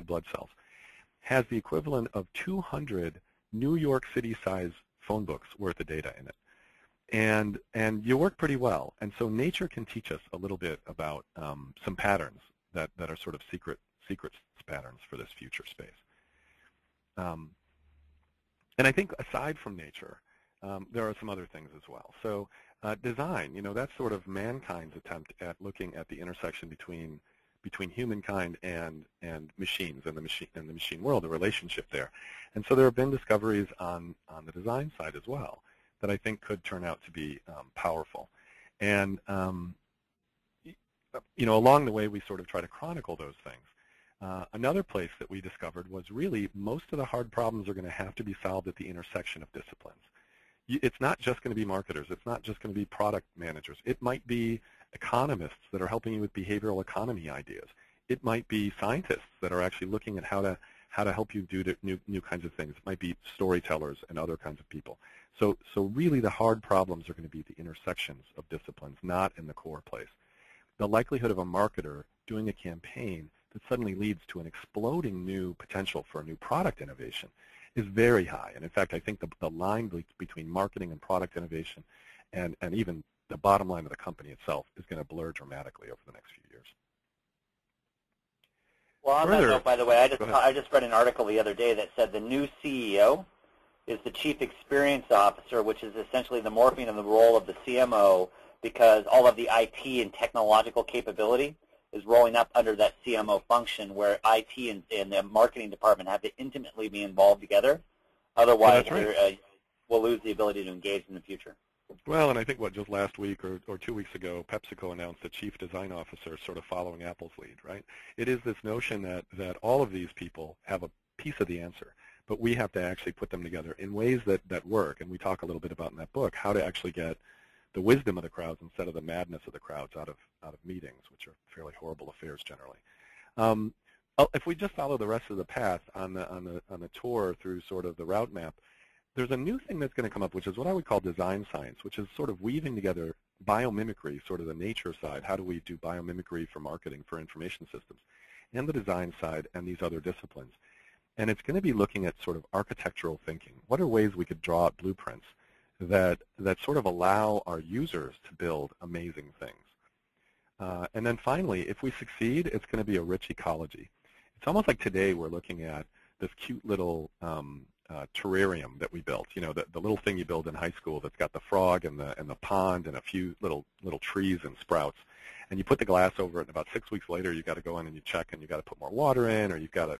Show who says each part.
Speaker 1: of blood cells, has the equivalent of 200 New York City-size phone books worth of data in it. And you work pretty well. And so nature can teach us a little bit about some patterns that are sort of secret patterns for this future space. And I think aside from nature, there are some other things as well. So design, that's sort of mankind's attempt at looking at the intersection between humankind and machines and the machine world, the relationship there. And so there have been discoveries on the design side as well that I think could turn out to be powerful. And along the way we sort of try to chronicle those things. Another place that we discovered was really most of the hard problems are going to have to be solved at the intersection of disciplines. It's not just going to be marketers. It's not just going to be product managers. It might be economists that are helping you with behavioral economy ideas. It might be scientists that are actually looking at how to help you do new kinds of things. It might be storytellers and other kinds of people. So really the hard problems are going to be the intersections of disciplines, not in the core place. The likelihood of a marketer doing a campaign that suddenly leads to an exploding new potential for a new product innovation is very high. And in fact, I think the line between marketing and product innovation and even the bottom line of the company itself is going to blur dramatically over the next few years.
Speaker 2: Well, on that note, by the way, I just read an article the other day that said the new CEO is the Chief Experience Officer, which is essentially the morphing of the role of the CMO because all of the IT and technological capability is rolling up under that CMO function where IT and the marketing department have to intimately be involved together. Otherwise, we'll lose the ability to engage in the future.
Speaker 1: Well, and I think just last week or 2 weeks ago, PepsiCo announced a chief design officer sort of following Apple's lead, right? It is this notion that all of these people have a piece of the answer, but we have to actually put them together in ways that work, and we talk a little bit about in that book how to actually get the wisdom of the crowds instead of the madness of the crowds out of meetings, which are fairly horrible affairs generally. If we just follow the rest of the path on the tour through sort of the route map, there's a new thing that's going to come up, which is what I would call design science, which is sort of weaving together biomimicry, sort of the nature side. How do we do biomimicry for marketing, for information systems, and the design side and these other disciplines. And it's going to be looking at sort of architectural thinking. What are ways we could draw out blueprints that sort of allow our users to build amazing things? And then finally, if we succeed, it's going to be a rich ecology. It's almost like today we're looking at this cute little terrarium that we built. You know, the little thing you build in high school that's got the frog and the pond and a few little trees and sprouts. And you put the glass over it, and about 6 weeks later, you've got to go in and you check, and you've got to put more water in, or you've got to